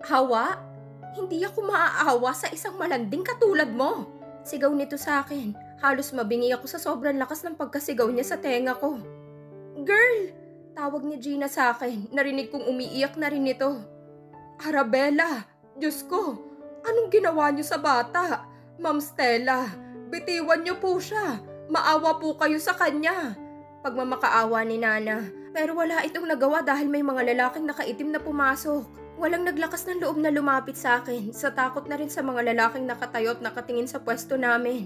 Hawa? Hindi ako maaawa sa isang malanding katulad mo. Sigaw nito sa akin. Halos mabingi ako sa sobrang lakas ng pagkasigaw niya sa tenga ko. Girl! Tawag ni Gina sa akin. Narinig kong umiiyak na rin ito. Arabella! Diyos ko! Anong ginawa niyo sa bata? Ma'am Stella, bitiwan niyo po siya. Maawa po kayo sa kanya. Pagmamakaawa ni Nana. Pero wala itong nagawa dahil may mga lalaking nakaitim na pumasok. Walang naglakas ng loob na lumapit sa akin sa takot na rin sa mga lalaking nakatayo at nakatingin sa pwesto namin.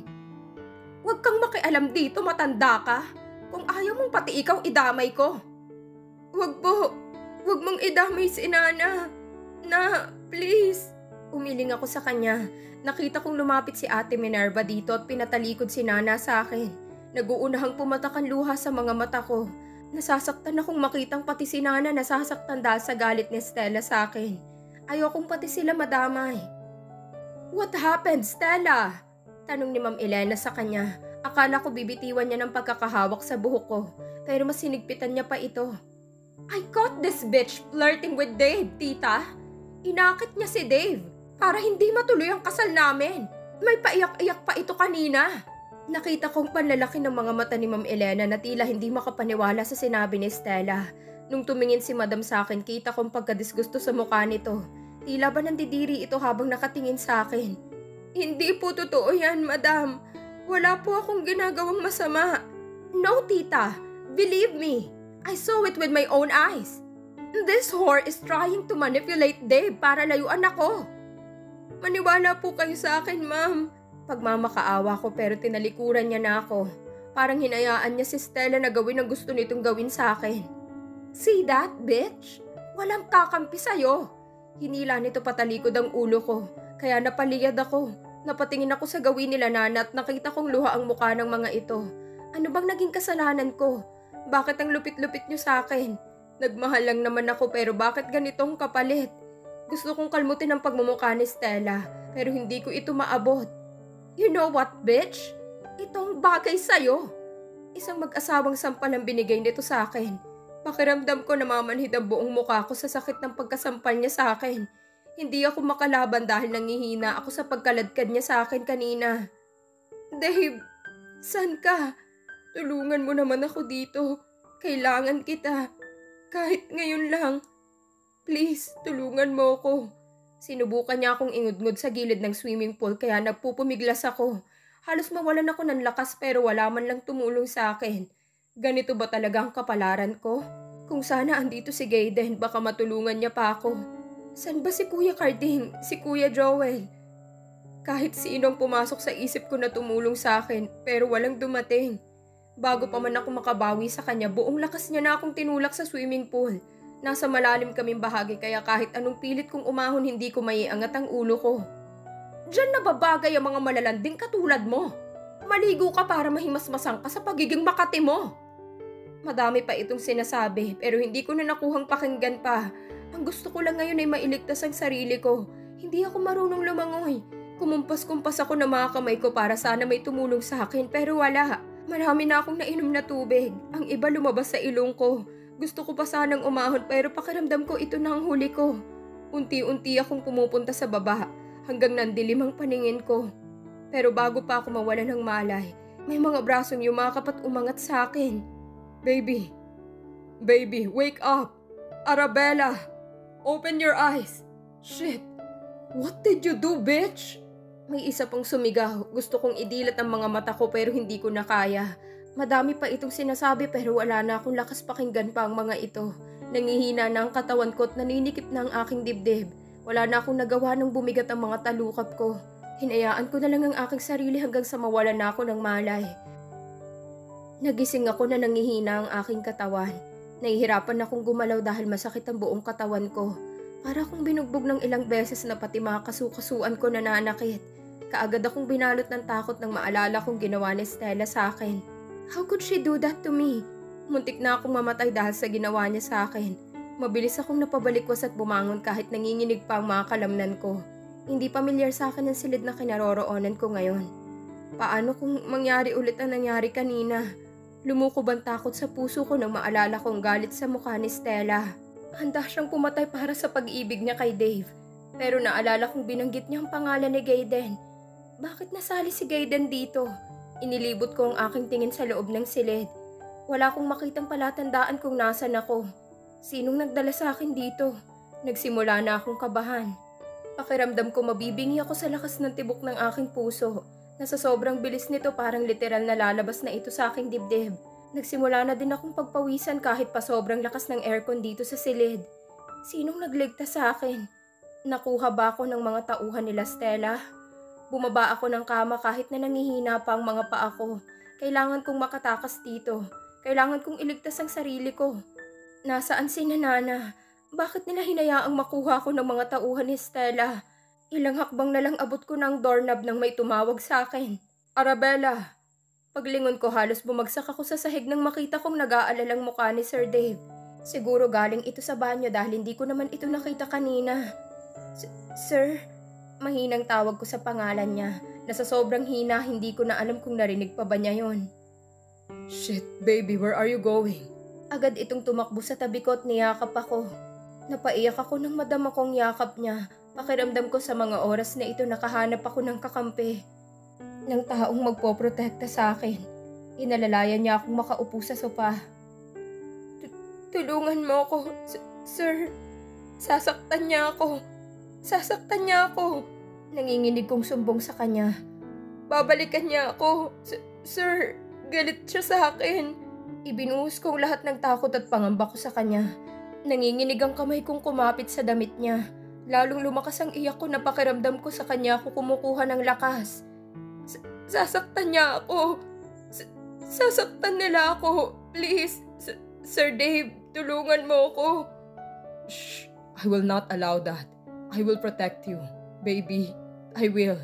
Huwag kang makialam dito, matanda ka. Kung ayaw mong pati ikaw idamay ko. Huwag po. Huwag mong idamay si Nana. Na, please. Umiling ako sa kanya. Nakita kong lumapit si Ate Minerva dito at pinatalikod si Nana sa akin. Naguunahang pumatak ang luha sa mga mata ko. Nasasaktan akong makitang pati si Nana nasasaktan dahil sa galit ni Stella sa akin. Ayokong pati sila madamay. What happened, Stella? Tanong ni Ma'am Elena sa kanya. Akala ko bibitiwan niya ng pagkakahawak sa buhok ko. Pero mas sinigpitan niya pa ito. I caught this bitch flirting with Dave, tita. Inakit niya si Dave para hindi matuloy ang kasal namin. May paiyak-iyak pa ito kanina. Nakita kong panlalaki ng mga mata ni Ma'am Elena na tila hindi makapaniwala sa sinabi ni Stella. Nung tumingin si Madam sa akin, kita kong pagkadisgusto sa mukha nito. Tila ba nandidiri ito habang nakatingin sa akin? Hindi po totoo yan, Madam. Wala po akong ginagawang masama. No, tita. Believe me. I saw it with my own eyes. This whore is trying to manipulate Dave para layuan ako. Maniwala po kayo sa akin, ma'am. Pagmamakaawa ko pero tinalikuran niya na ako. Parang hinayaan niya si Stella na gawin ang gusto nitong gawin sa akin. See that, bitch? Walang kakampi sa'yo. Hinila nito patalikod ang ulo ko. Kaya napaliyad ako. Napatingin ako sa gawin nila Nana at nakita kong luha ang mukha ng mga ito. Ano bang naging kasalanan ko? Bakit ang lupit-lupit niyo sa akin? Nagmahal lang naman ako pero bakit ganitong kapalit? Gusto kong kalmutin ang pagmumukha ni Stella pero hindi ko ito maabot. You know what, bitch? Itong bagay sa'yo. Isang mag-asawang sampal ang binigay nito sa akin. Pakiramdam ko namamanhid ang buong mukha ko sa sakit ng pagkasampal niya sa akin. Hindi ako makalaban dahil nangihina ako sa pagkaladkad niya sa akin kanina. Dave, saan ka? Tulungan mo naman ako dito. Kailangan kita. Kahit ngayon lang. Please, tulungan mo ako. Sinubukan niya akong ingudngod sa gilid ng swimming pool kaya nagpupumiglas ako. Halos mawalan ako ng lakas pero wala man lang tumulong sa akin. Ganito ba talaga ang kapalaran ko? Kung sana andito si Gaiden, baka matulungan niya pa ako. San ba si Kuya Carding? Si Kuya Joel? Kahit sinong pumasok sa isip ko na tumulong sa akin pero walang dumating. Bago pa man ako makabawi sa kanya, buong lakas niya na akong tinulak sa swimming pool. Nasa malalim kaming bahagi kaya kahit anong pilit kong umahon hindi ko maiangat ang ulo ko. Diyan nababagay ang mga malalanding katulad mo. Maligo ka para mahimasmasang ka sa pagiging makati mo. Madami pa itong sinasabi pero hindi ko na nakuhang pakinggan pa. Ang gusto ko lang ngayon ay mailigtas ang sarili ko. Hindi ako marunong lumangoy. Kumumpas-kumpas ako ng mga kamay ko para sana may tumulong sa akin pero wala. Marami na akong nainom na tubig. Ang iba lumabas sa ilong ko. Gusto ko pa sanang umahon pero pakiramdam ko ito na ang huli ko. Unti-unti akong pumupunta sa baba hanggang nandilim ang paningin ko. Pero bago pa ako mawala ng malay, may mga brasong yumakap at umangat sa akin. Baby, wake up! Arabella, open your eyes! Shit! What did you do, bitch? May isa pang sumigaw. Gusto kong idilat ang mga mata ko pero hindi ko na kaya. Madami pa itong sinasabi pero wala na akong lakas pakinggan pa ang mga ito. Nangihina na ang katawan ko at naninikip na ang aking dibdib. Wala na akong nagawa nang bumigat ang mga talukap ko. Hinayaan ko na lang ang aking sarili hanggang sa mawala na ako ng malay. Nagising ako na nangihina ang aking katawan. Nahihirapan akong gumalaw dahil masakit ang buong katawan ko. Para akong binugbog ng ilang beses na pati mga kasukasuan ko nananakit. Kaagad akong binalot ng takot nang maalala kong ginawa ni Stella sa akin. How could she do that to me? Muntik na akong mamatay dahil sa ginawa niya sa akin. Mabilis akong napabalikwas at bumangon kahit nanginginig pa ang mga kalamnan ko. Hindi pamilyar sa akin ang silid na kinaroroonan ko ngayon. Paano kung mangyari ulit ang nangyari kanina? Lumukob ang takot sa puso ko nang maalala kong galit sa mukha ni Stella. Handa siyang pumatay para sa pag-ibig niya kay Dave. Pero naalala kong binanggit niya ang pangalan ni Gaiden. Bakit nasali si Gaiden dito? Inilibot ko ang aking tingin sa loob ng silid. Wala akong makitang palatandaan kung nasan ako. Sinong nagdala sa akin dito? Nagsimula na akong kabahan. Pakiramdam ko mabibingi ako sa lakas ng tibok ng aking puso. Nasa sobrang bilis nito parang literal na lalabas na ito sa aking dibdib. Nagsimula na din akong pagpawisan kahit pa sobrang lakas ng aircon dito sa silid. Sinong nagligtas sa akin? Nakuha ba ako ng mga tauhan nila Stella? Bumaba ako ng kama kahit na nangihina pa ang mga paa ko. Kailangan kong makatakas dito. Kailangan kong iligtas ang sarili ko. Nasaan si Nana? Bakit nila hinayaang makuha ko ng mga tauhan ni Stella? Ilang hakbang na lang abot ko ng doorknob nang may tumawag sa akin. Arabella! Paglingon ko halos bumagsak ako sa sahig nang makita kong nag-aalalang mukha ni Sir Dave. Siguro galing ito sa banyo dahil hindi ko naman ito nakita kanina. Sir? Mahinang tawag ko sa pangalan niya. Nasa sobrang hina, hindi ko na alam kung narinig pa ba niya yon. Shit, baby, where are you going? Agad itong tumakbo sa tabi ko at niyakap ako. Napaiyak ako nang madama kong yakap niya. Pakiramdam ko sa mga oras na ito nakahanap ako ng kakampi. Ng taong magpoprotekta sa akin. Inalalayan niya akong makaupo sa sopa. Tulungan mo ako, sir. Sasaktan niya ako. Sasaktan niya ako. Nanginginig kong sumbong sa kanya. Babalikan niya ako. Sir, galit siya sa akin. Ibinuhos kong lahat ng takot at pangamba ko sa kanya. Nanginginig ang kamay kong kumapit sa damit niya. Lalong lumakas ang iyak ko na pakiramdam ko sa kanya ako kumukuha ng lakas. Sasaktan niya ako. Sasaktan nila ako. Please, Sir Dave, tulungan mo ako. Shh, I will not allow that. I will protect you, baby. I will.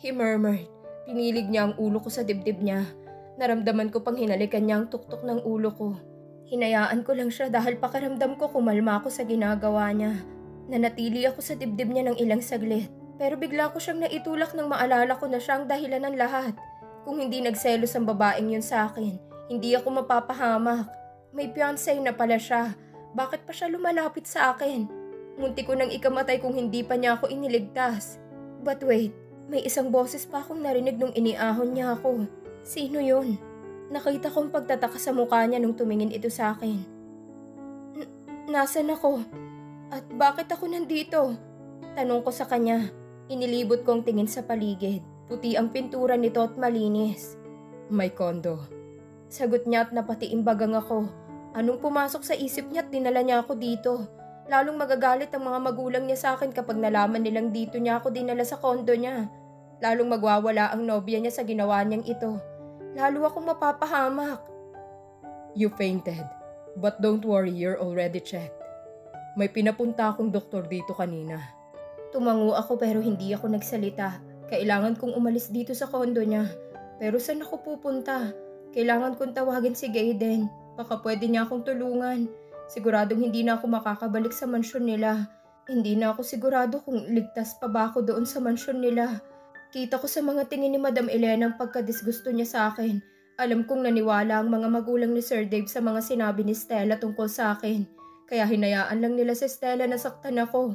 He murmured. Pinilig niya ang ulo ko sa dibdib niya. Naramdaman ko pang hinalikan niya ang tuktok ng ulo ko. Hinayaan ko lang siya dahil pakiramdam ko kumalma ako sa ginagawa niya. Nanatili ako sa dibdib niya ng ilang saglit. Pero bigla ko siyang naitulak nang maalala ko na siya ang dahilan ng lahat. Kung hindi nagselos ang babaeng yun sa akin, hindi ako mapapahamak. May fiancé na pala siya. Bakit pa siya lumalapit sa akin? Munti ko nang ikamatay kung hindi pa niya ako iniligtas. But wait, may isang boses pa akong narinig nung iniahon niya ako. Sino yun? Nakita kong pagtataka sa mukha niya nung tumingin ito sa akin. Nasaan ako? At bakit ako nandito? Tanong ko sa kanya. Inilibot kong tingin sa paligid. Puti ang pintura nito at malinis. My condo. Sagot niya at napatiimbagang ako. Anong pumasok sa isip niya at dinala niya ako dito? Lalong magagalit ang mga magulang niya sa akin kapag nalaman nilang dito niya ako dinala sa condo niya. Lalong magwawala ang nobya niya sa ginawa niyang ito. Lalo akong mapapahamak. You fainted. But don't worry, you're already checked. May pinapunta akong doktor dito kanina. Tumango ako pero hindi ako nagsalita. Kailangan kong umalis dito sa condo niya. Pero saan ako pupunta? Kailangan kong tawagin si Gaiden. Baka pwede niya akong tulungan. Siguradong hindi na ako makakabalik sa mansyon nila. Hindi na ako sigurado kung ligtas pa ba ako doon sa mansyon nila. Kita ko sa mga tingin ni Madam Elena ang pagkadisgusto niya sa akin. Alam kong naniwala ang mga magulang ni Sir Dave sa mga sinabi ni Stella tungkol sa akin. Kaya hinayaan lang nila si Stella na saktan ako.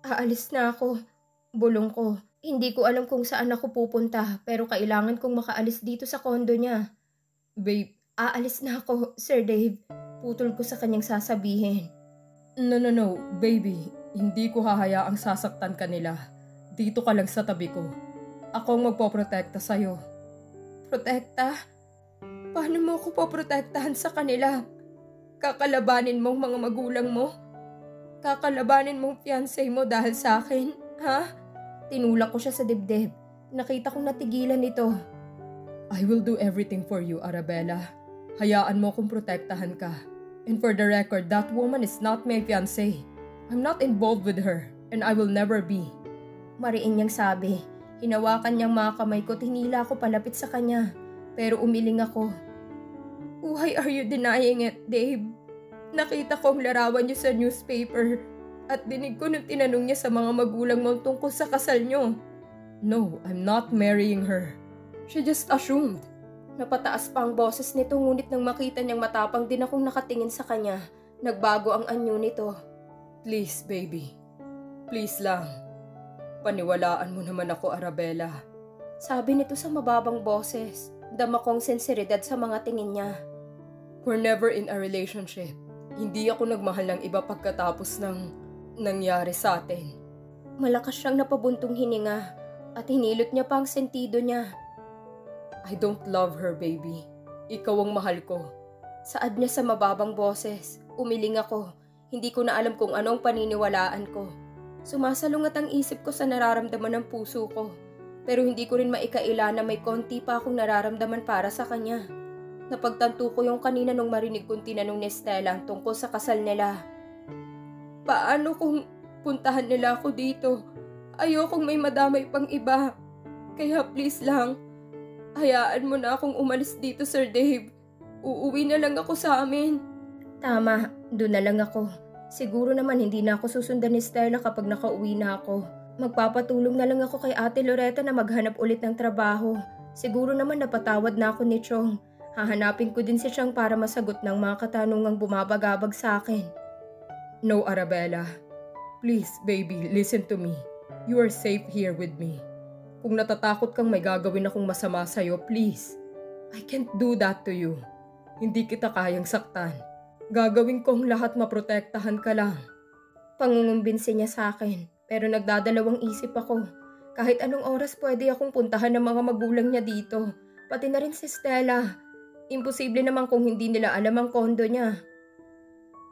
Aalis na ako. Bulong ko. Hindi ko alam kung saan ako pupunta pero kailangan kong makaalis dito sa condo niya. Babe, aalis na ako, Sir Dave. Putol ko sa kanyang sasabihin. No, baby. Hindi ko hahayaang sasaktan ka nila. Dito ka lang sa tabi ko. Ako ang magpoprotekta sa'yo. Protekta? Paano mo ako poprotektahan sa kanila? Kakalabanin mong mga magulang mo? Kakalabanin mong fiancé mo dahil sa akin? Ha? Tinulak ko siya sa dibdib. Nakita kong natigilan ito. I will do everything for you, Arabella. Hayaan mo kong protektahan ka. And for the record, that woman is not my fiancé. I'm not involved with her, and I will never be. Mariin niyang sabi. Hinawakan niyang mga kamay ko, tinila ko palapit sa kanya. Pero umiling ako. Why are you denying it, Dave? Nakita ko ang larawan niyo sa newspaper at dinig ko nung tinanong niya sa mga magulang mo tungkol sa kasal niyo. No, I'm not marrying her. She just assumed. Napataas pa ang boses nito ngunit nang makita niyang matapang din akong nakatingin sa kanya, nagbago ang anyo nito. Please, baby. Please lang. Paniwalaan mo naman ako, Arabella. Sabi nito sa mababang boses. Dama kong sinseridad sa mga tingin niya. We're never in a relationship. Hindi ako nagmahal ng iba pagkatapos ng nangyari sa atin. Malakas siyang napabuntong hininga at hinilot niya pa ang sentido niya. I don't love her, baby. Ikaw ang mahal ko. Saad niya sa mababang boses. Umiling ako. Hindi ko na alam kung anong paniniwalaan ko. Sumasalungat ang isip ko sa nararamdaman ng puso ko. Pero hindi ko rin maikaila na may konti pa akong nararamdaman para sa kanya. Napagtanto ko yung kanina nung marinig kong tinanong ni Stella tungkol sa kasal nila. Paano kung puntahan nila ako dito? Ayokong may madamay pang iba. Kaya please lang, hayaan mo na akong umalis dito, Sir Dave. Uuwi na lang ako sa amin. Tama, doon na lang ako. Siguro naman hindi na ako susundan ni Stella kapag nakauwi na ako. Magpapatulong na lang ako kay Ate Loretta na maghanap ulit ng trabaho. Siguro naman napatawad na ako ni Chong. Hahanapin ko din si Chong para masagot ng mga katanungang bumabagabag sa akin. No, Arabella. Please, baby, listen to me. You are safe here with me. Kung natatakot kang may gagawin akong masama sa'yo, please. I can't do that to you. Hindi kita kayang saktan. Gagawin kong lahat maprotektahan ka lang. Pangungumbinsi niya sa akin, pero nagdadalawang isip ako. Kahit anong oras pwede akong puntahan ng mga magulang niya dito. Pati na rin si Stella. Imposible naman kung hindi nila alam ang kondo niya.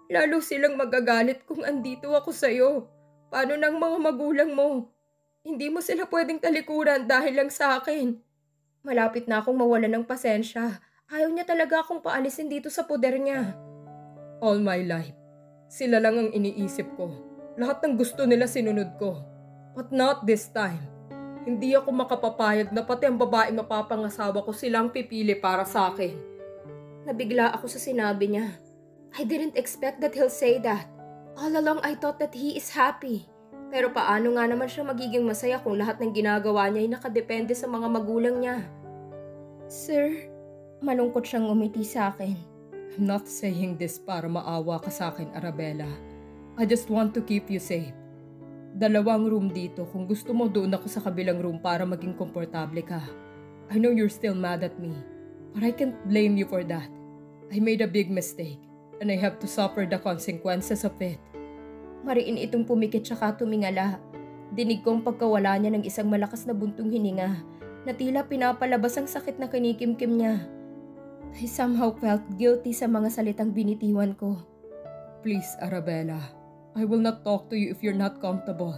Lalo silang magagalit kung andito ako sa'yo. Paano ng mga magulang mo? Hindi mo sila pwedeng talikuran dahil lang sa akin. Malapit na akong mawalan ng pasensya. Ayaw niya talaga akong paalisin dito sa poder niya. All my life, sila lang ang iniisip ko. Lahat ng gusto nila sinunod ko. But not this time. Hindi ako makapapayag na pati ang babaeng mapapangasawa ko silang pipili para sa akin. Nabigla ako sa sinabi niya. I didn't expect that he'll say that. All along I thought that he is happy. Pero paano nga naman siya magiging masaya kung lahat ng ginagawa niya ay nakadepende sa mga magulang niya? Sir, malungkot siyang umiti sa akin. I'm not saying this para maawa ka sa akin, Arabella. I just want to keep you safe. 2 room dito. Kung gusto mo, doon ako sa kabilang room para maging komportable ka. I know you're still mad at me, but I can't blame you for that. I made a big mistake, and I have to suffer the consequences of it. Mariin itong pumikit tsaka tumingala. Dinig kong pagkawala niya ng isang malakas na buntong hininga na tila pinapalabas ang sakit na kinikimkim niya. I somehow felt guilty sa mga salitang binitiwan ko. Please, Arabella. I will not talk to you if you're not comfortable.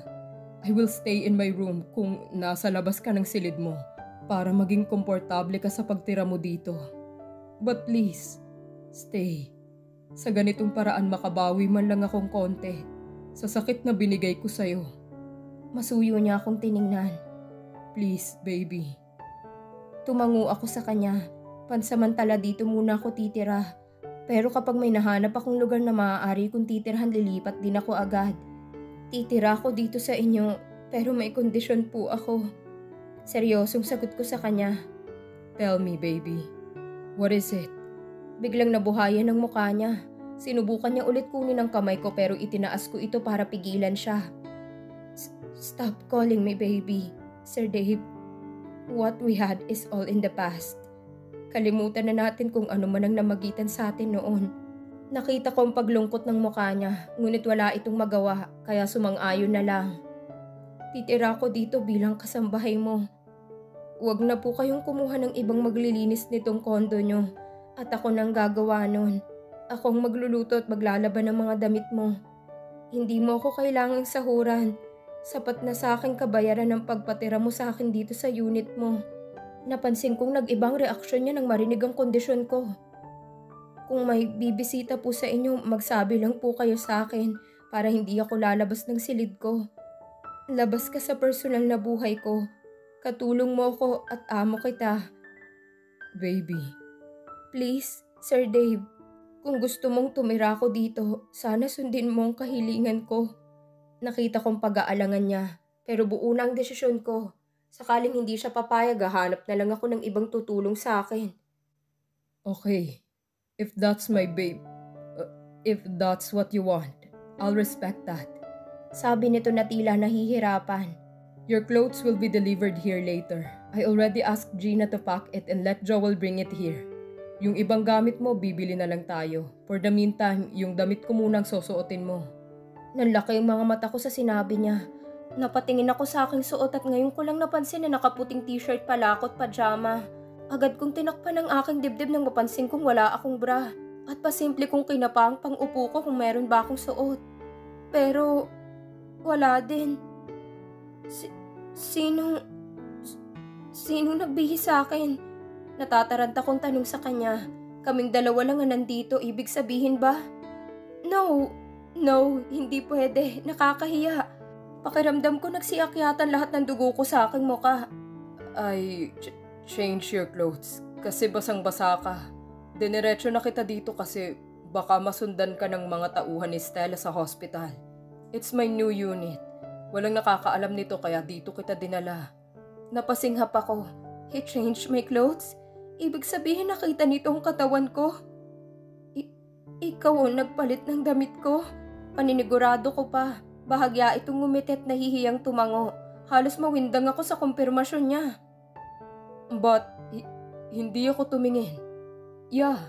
I will stay in my room kung nasa labas ka ng silid mo para maging komportable ka sa pagtira mo dito. But please, stay. Sa ganitong paraan makabawi man lang akong konti sa sakit na binigay ko sa'yo. Masuyo niya akong tiningnan. Please, baby. Tumango ako sa kanya. Pansamantala dito muna ako titira. Pero kapag may nahanap akong lugar na maaari kong titirhan, lilipat din ako agad. Titira ako dito sa inyo, pero may kondisyon po ako. Seryosong sagot ko sa kanya. Tell me, baby. What is it? Biglang nabuhayan ang mukha niya. Sinubukan niya ulit kunin ang kamay ko pero itinaas ko ito para pigilan siya. Stop calling me baby, Sir Dave. What we had is all in the past. Kalimutan na natin kung ano man ang namagitan sa atin noon. Nakita ko ang paglungkot ng mukha niya, ngunit wala itong magawa, kaya sumang-ayon na lang. Titira ko dito bilang kasambahay mo. Huwag na po kayong kumuha ng ibang maglilinis nitong kondo nyo, at ako nang gagawa nun. Akong magluluto at maglalaban ng mga damit mo. Hindi mo ako kailangang sahuran. Sapat na sa akin kabayaran ng pagpatira mo sa akin dito sa unit mo. Napansin kong nag-ibang reaksyon niya nang marinig ang kondisyon ko. Kung may bibisita po sa inyo, magsabi lang po kayo sa akin para hindi ako lalabas ng silid ko. Labas ka sa personal na buhay ko. Katulong mo ako at amo kita. Baby. Please, Sir Dave. Kung gusto mong tumira ako dito, sana sundin mo ang kahilingan ko. Nakita kong pag-aalangan niya, pero buo na ang desisyon ko. Sakaling hindi siya papayag, hahanap na lang ako ng ibang tutulong sa akin. Okay, if that's what you want, I'll respect that. Sabi nito na tila nahihirapan. Your clothes will be delivered here later. I already asked Gina to pack it and let Joel bring it here. Yung ibang gamit mo, bibili na lang tayo. For the meantime, yung damit ko munang susuotin mo. Nanlaki yung mga mata ko sa sinabi niya. Napatingin ako sa aking suot at ngayon ko lang napansin na nakaputing t-shirt pala ako at pajama. Agad kong tinakpan ang aking dibdib nang mapansin kong wala akong bra. At pasimple kong kinapa ang pang-upo ko kung meron ba akong suot. Pero, wala din. Sinong nagbihis sa akin? Natataranta kong tanong sa kanya. Kaming dalawa lang ang nandito, ibig sabihin ba? No, hindi pwede. Nakakahiya. Pakiramdam ko nagsiakyatan lahat ng dugo ko sa aking muka. Change your clothes kasi basang-basa ka. Diniretso na kita dito kasi baka masundan ka ng mga tauhan ni Stella sa hospital. It's my new unit. Walang nakakaalam nito kaya dito kita dinala. Napasinghap ako. He changed my clothes? Ibig sabihin nakita nito ang katawan ko? Ikaw ang nagpalit ng damit ko? Paninigurado ko pa. Bahagya itong ngumiti at nahihiyang tumango. Halos mawindang ako sa kumpirmasyon niya. But, hindi ako tumingin. Yeah,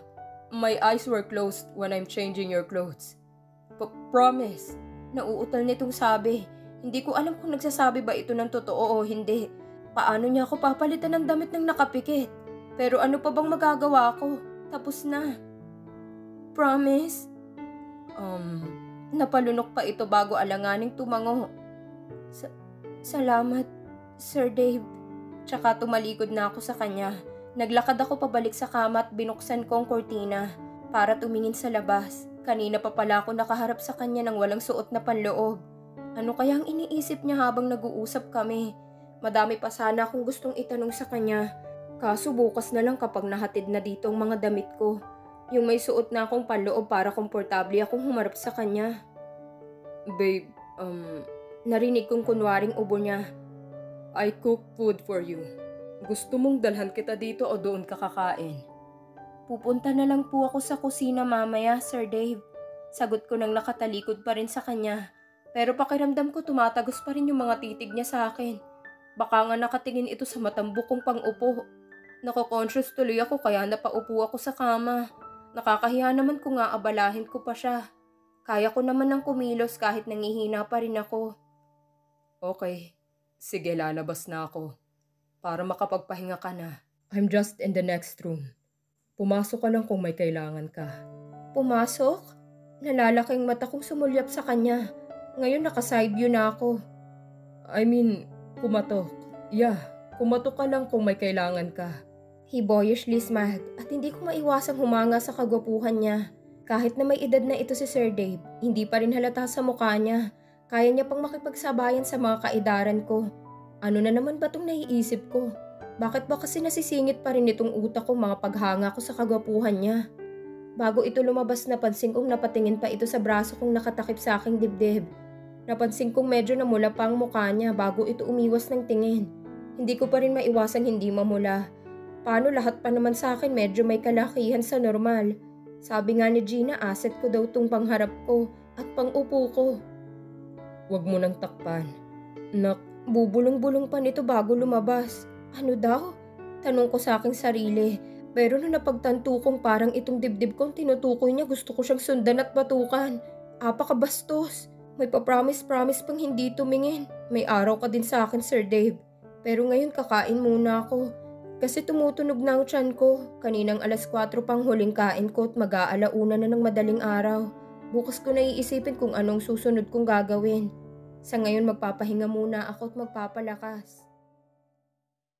my eyes were closed when I'm changing your clothes. Promise. Nauutal nitong sabi. Hindi ko alam kung nagsasabi ba ito ng totoo o hindi. Paano niya ako papalitan ng damit ng nakapikit? Pero ano pa bang magagawa ko? Tapos na. Promise? Napalunok pa ito bago alanganing tumango. Salamat, Sir Dave. Tsaka tumalikod na ako sa kanya. Naglakad ako pabalik sa kama at binuksan ko ang kortina para tumingin sa labas. Kanina pa pala ako nakaharap sa kanya nang walang suot na panloob. Ano kaya ang iniisip niya habang nag-uusap kami? Madami pa sana akong gustong itanong sa kanya. Kaso bukas na lang kapag nahatid na dito ang mga damit ko. Yung may suot na akong panloob para komportable akong humarap sa kanya. Babe, narinig kong kunwaring ubo niya. I cook food for you. Gusto mong dalhan kita dito o doon ka kakain? Pupunta na lang po ako sa kusina mamaya, Sir Dave. Sagot ko nang nakatalikod pa rin sa kanya. Pero pakiramdam ko tumatagos pa rin yung mga titig niya sa akin. Baka nga nakatingin ito sa matambok kong pang-upo. Nako-conscious tuloy ako kaya napaupo ako sa kama. Nakakahiya naman kung nga abalahin ko pa siya. Kaya ko naman ng kumilos kahit nangihina pa rin ako. Okay, sige lalabas na ako. Para makapagpahinga ka na. I'm just in the next room. Pumasok ka lang kung may kailangan ka. Pumasok? Nalalaking mata kong sumulyap sa kanya. Ngayon naka-side view na ako. I mean, kumatok. Yeah, kumatok ka lang kung may kailangan ka. He boyishly smiled at hindi ko maiwasang humanga sa kagwapuhan niya. Kahit na may edad na ito si Sir Dave, hindi pa rin halata sa mukha niya. Kaya niya pang makipagsabayan sa mga kaedaran ko. Ano na naman ba itong naiisip ko? Bakit ba kasi nasisingit pa rin itong utak ko mga paghanga ko sa kagwapuhan niya? Bago ito lumabas napansin kong napatingin pa ito sa braso kong nakatakip sa aking dibdib. Napansin kong medyo namula pa ang mukha niya bago ito umiwas ng tingin. Hindi ko pa rin maiwasang hindi mamula. Paano lahat pa naman sa akin medyo may kalakihan sa normal? Sabi nga ni Gina, asset ko daw tong pangharap ko at pang-upo ko. Huwag mo nang takpan. Bubulong-bulong pa nito bago lumabas. Ano daw? Tanong ko sa aking sarili. Pero nung napagtanto kong parang itong dibdib kong tinutukoy niya, gusto ko siyang sundan at batukan. Apakabastos. May pa-promise pang hindi tumingin. May araw ka din sa akin, Sir Dave. Pero ngayon kakain muna ako. Kasi tumutunog na ang tiyan ko. Kaninang 4:00 pang huling kain ko at mag-aalauna na ng madaling araw. Bukas ko na iisipin kung anong susunod kong gagawin. Sa ngayon magpapahinga muna ako at magpapalakas.